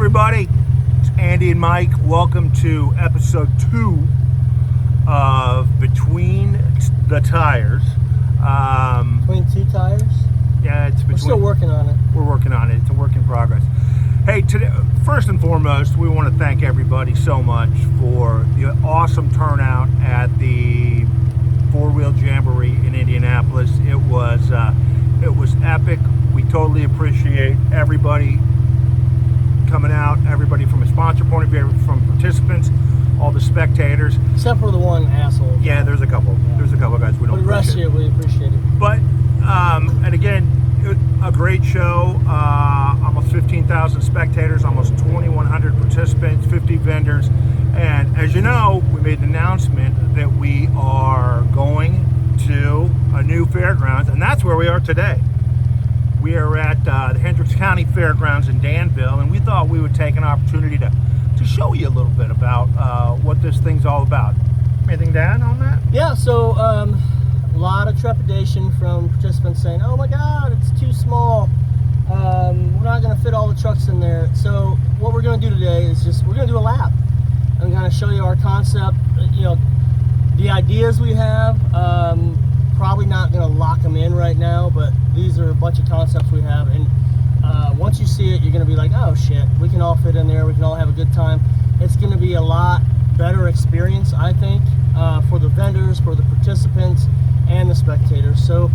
everybody, it's Andy and Mike. Welcome to episode 2 of Between the Tires. Between two tires? Yeah, it's between. We're still working on it. We're working on it. It's a work in progress. Hey, today, first and foremost, we want to thank everybody so much for the awesome turnout at the four-wheel Jamboree in Indianapolis. It was epic. We totally appreciate everybody coming out, everybody from a sponsor point of view, from participants, all the spectators. Except for the one asshole. Yeah, there's a couple. Yeah. There's a couple guys we don't appreciate. The rest of it, we appreciate it. But, and again, a great show. Almost 15,000 spectators, almost 2,100 participants, 50 vendors. And as you know, we made an announcement that we are going to a new fairgrounds, and that's where we are today. We are at the Hendricks County Fairgrounds in Danville, and we thought we would take an opportunity to show you a little bit about what this thing's all about. Anything to add on that? Yeah, so a lot of trepidation from participants saying, oh my God, it's too small. We're not going to fit all the trucks in there. So what we're going to do today is we're going to do a lap. I'm going to show you our concept, the ideas we have. Probably not going to lock them in right now, but these are a bunch of concepts we have, and once you see it, you're going to be like, oh shit, we can all fit in there, we can all have a good time. It's going to be a lot better experience, I think, for the vendors, for the participants, and the spectators. So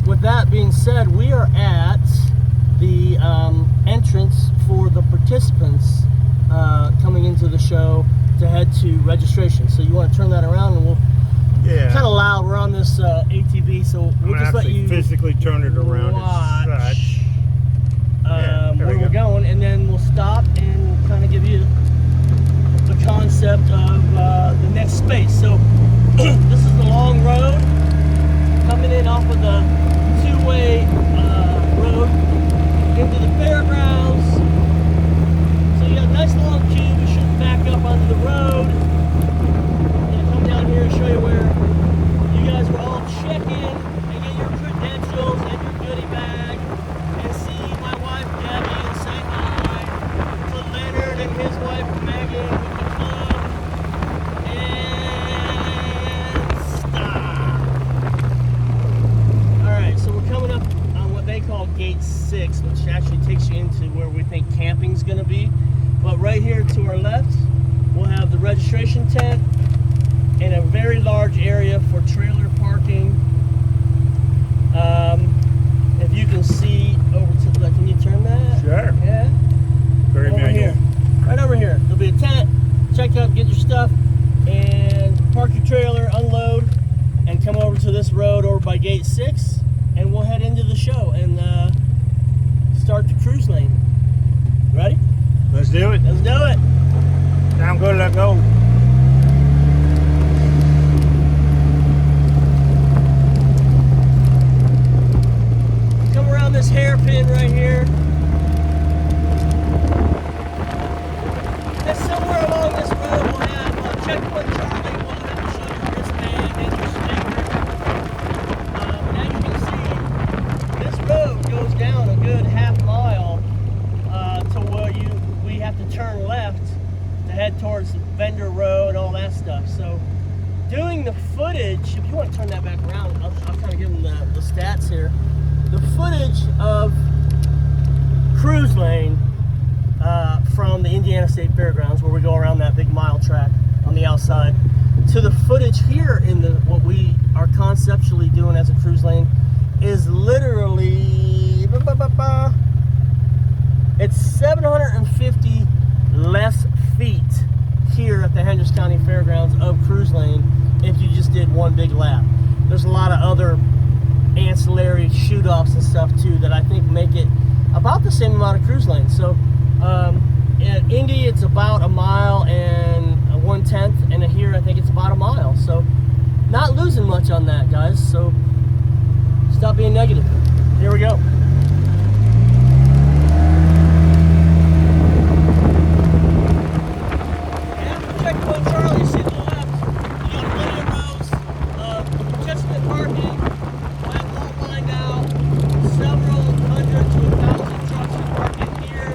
with that being said, we are at the entrance for the participants coming into the show to head to registration. So you want to turn that around, and we'll kind of loud. We're on this ATV, so we'll just let you physically turn it around. Watch where we're going, and then we'll stop and kind of give you the concept of the next space. So this is the long road coming in off of the two-way road into the fairgrounds. So you got a nice long queue. We should back up onto the road. Down here and show you where you guys will all check in and get your credentials and your goodie bag and see my wife Debbie and say hi to Leonard and his wife Megan with the club and stop. Alright, so we're coming up on what they call gate 6, which actually takes you into where we think camping's going to be. But right here to our left, we'll have the registration tent in a very large area for trailer parking. If you can see over to the left, can you turn that? Sure. Yeah. Very over manual. here. Right over here. There'll be a tent. Check out, get your stuff, and park your trailer, unload, and come over to this road over by gate 6, and we'll head into the show and start the cruise lane. Ready? Let's do it. Let's do it. Time go, let go. This hairpin right here. And somewhere along this road we'll have Checkpoint Charlie. We'll have to show your wristband and your sticker. As you can see, this road goes down a good half mile to where we have to turn left to head towards the vendor road and all that stuff. So doing the footage, if you want to turn that back around, I'll kind of give them the stats here. The footage of cruise lane from the Indiana State Fairgrounds, where we go around that big mile track on the outside, to the footage here in what we are conceptually doing as a cruise lane is literally it's 750 less feet here at the Hendricks County Fairgrounds of cruise lane if you just did one big lap. There's a lot of other ancillary shoot-offs and stuff too that I think make it about the same amount of cruise lanes. So at Indy it's about a mile and 1/10, and here I think it's about a mile. So not losing much on that, guys. So stop being negative. Here we go. Checkpoint Charlie, you see to the left. You got plenty of rows of participant parking. Several hundred to 1,000 trucks are parking here.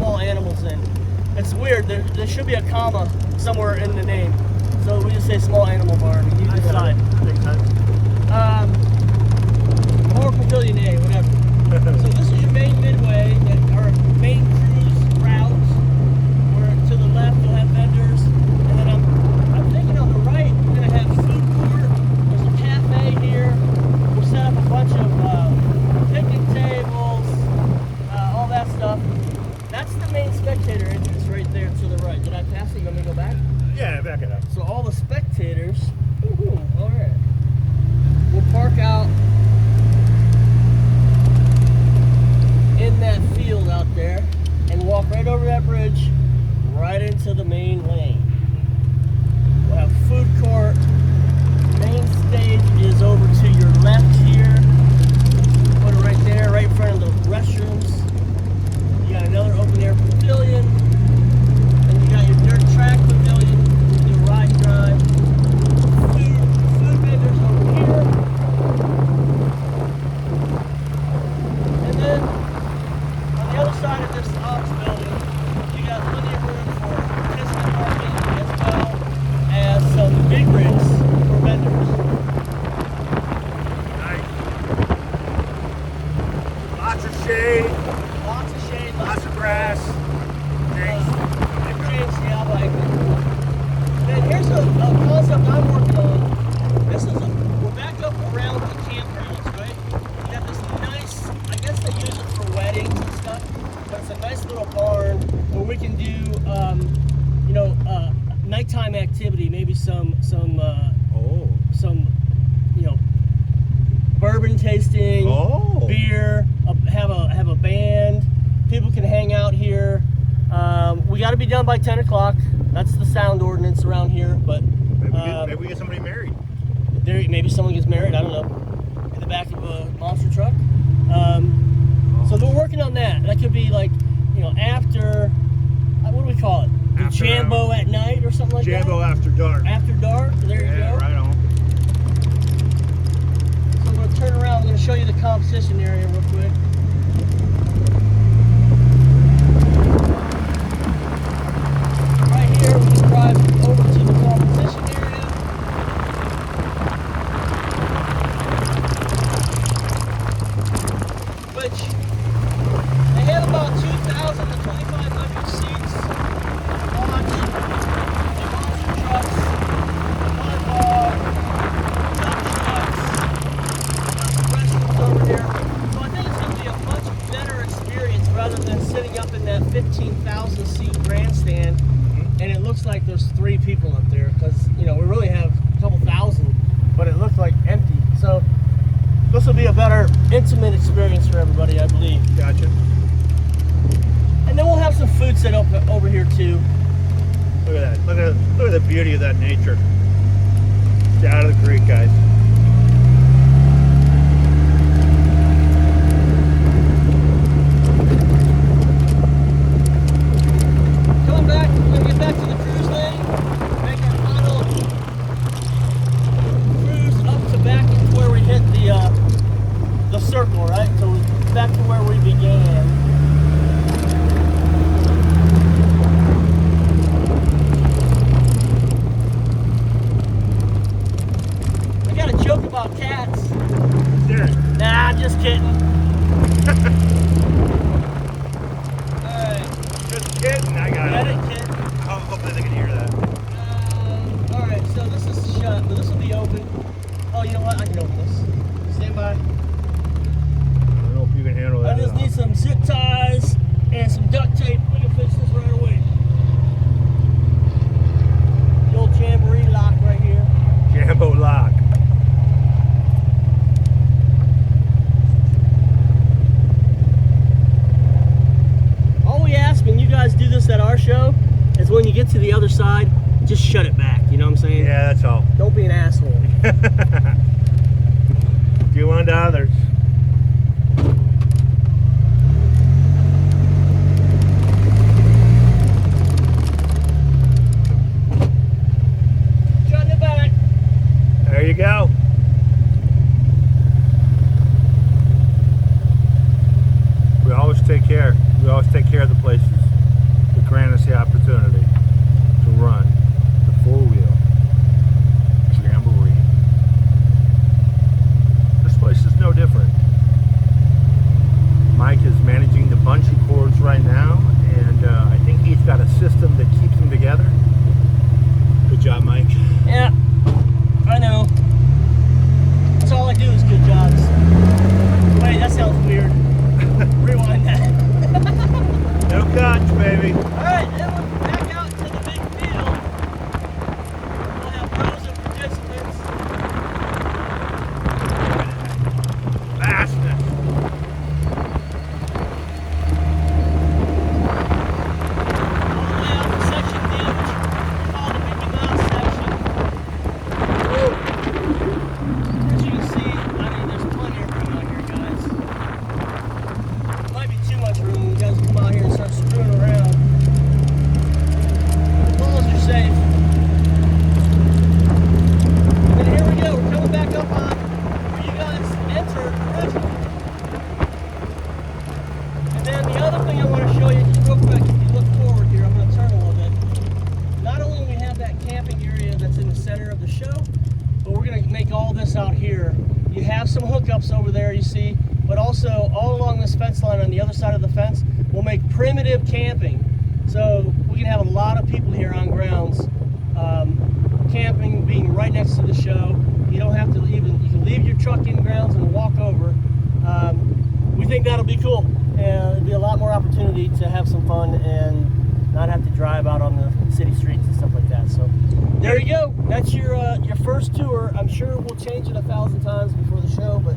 small animals in. It's weird. There should be a comma somewhere in the name. So we just say small animal barn. You decide. Makes sense. Or pavilion A, whatever. So this is your main midway, our main cruise routes. Where to the left you'll have vendors, and then I'm thinking on the right we're gonna have food court. There's a cafe here. We'll set up a bunch of picnic tables, all that stuff. That's the main spectator entrance right there to the right. Did I pass it? You want me to go back? Yeah, back it up. So all the spectators, all right, will park out in that field out there and walk right over that bridge, right into the main lane. We'll have food court. Main stage is over to your left here. Put it right there, right in front of the restrooms. You got another open air pavilion. And you got your dirt track pavilion, your ride drive. Food vendors over here. And then on the other side of this office building, you got plenty of room for participant parking as well as some big rigs for vendors. Nice. Lots of shade, Lots of shade, lots of grass. Thanks. yeah, I like it. Then here's a concept I'm working on. We're back up around the campgrounds, right? You got this nice, I guess they use it for weddings and stuff, but it's a nice little barn where we can do, nighttime activity, maybe some bourbon tasting, beer, have a band. People can hang out here. We got to be done by 10 o'clock. That's the sound ordinance around here. But Maybe we get somebody married. Maybe someone gets married. I don't know. In the back of a monster truck. So they're working on that. That could be like, after. What do we call it? The After Jambo at night or something like that. Jambo after dark. After dark. There you go. Right on. So I'm going to turn around. I'm going to show you the competition area real quick. Right here, we can drive over to the competition area. Which, they have about 2,000 to 2,500 seats. Launch, monster trucks, mud bar, dump trucks, restrooms over here. So I think it's going to be a much better experience rather than sitting up in that 15,000 seat grandstand and it looks like there's 3 people up there because we really have a couple thousand, but it looks like empty. So this will be a better intimate experience for everybody, I believe. Gotcha. And then we'll have some food set up over here too. Look at that. Look at the beauty of that nature. It's out of the creek, guys. Coming back, we're going to get back to the cruise lane, make our final cruise up to back to where we hit the circle, right? So we're back to where we began. I got a joke about cats. There. Nah, just kidding. Alright. Just kidding. I got Get it. it, kid? Hopefully they can hear that. Alright, so this is shut, but this will be open. Oh, you know what? I can open this. Stand by. I don't know if you can handle that. I just need some zip ties and some duct tape. We can fix this right away. The old Jamboree lock right here. Jambo lock. All we ask when you guys do this at our show is when you get to the other side, just shut it back. You know what I'm saying? Yeah, that's all. Don't be an asshole. Do unto others. Shut it back. There you go. We always take care. We always take care of the places. touch, baby. All right, then we're back out to the big field. We'll have rows of participants. Vastness. All the way out to section D, which we call the Mickey Mouse section. Woo! As you can see, I mean, there's plenty of room out here, guys. Might be too much room when you guys come out here and start screwing around. The balls are safe. And here we go, we're coming back up on where you guys entered originally. And then the other thing I want to show you, just real quick, if you look forward here, I'm going to turn a little bit. Not only do we have that camping area that's in the center of the show, but we're going to make all this out here. You have some hookups over there, you see, but also all along this fence line on the other side of the fence, we'll make primitive camping. So we can have a lot of people here on grounds, camping, being right next to the show. You don't have to even, you can leave your truck in grounds and walk over. We think that'll be cool. And it'll be a lot more opportunity to have some fun and not have to drive out on the city streets and stuff like that. So there you go. That's your first tour. I'm sure we'll change it 1,000 times before the show, but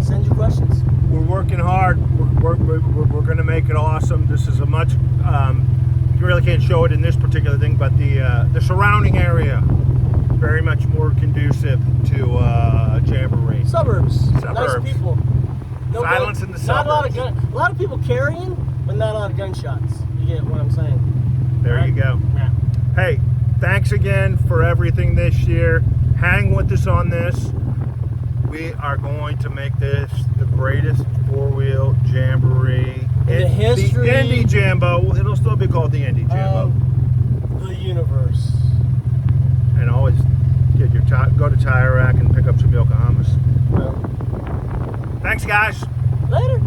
send your questions. We're working hard. We're going to make it awesome. This is a much, you really can't show it in this particular thing, but the surrounding area, very much more conducive to Jamboree. Suburbs. Suburbs. Nice people. No Silence in the Not suburbs. a lot of people carrying, but not a lot of gunshots. You get what I'm saying? There Right? you go. Yeah. Hey, thanks again for everything this year. Hang with us on this. We are going to make this the greatest four-wheel Jamboree In the history- the Indy Jambo. It'll still be called the Indy Jambo. The universe. And always get your go to Tire Rack and pick up some Yokohamas. Well, Thanks, guys. later.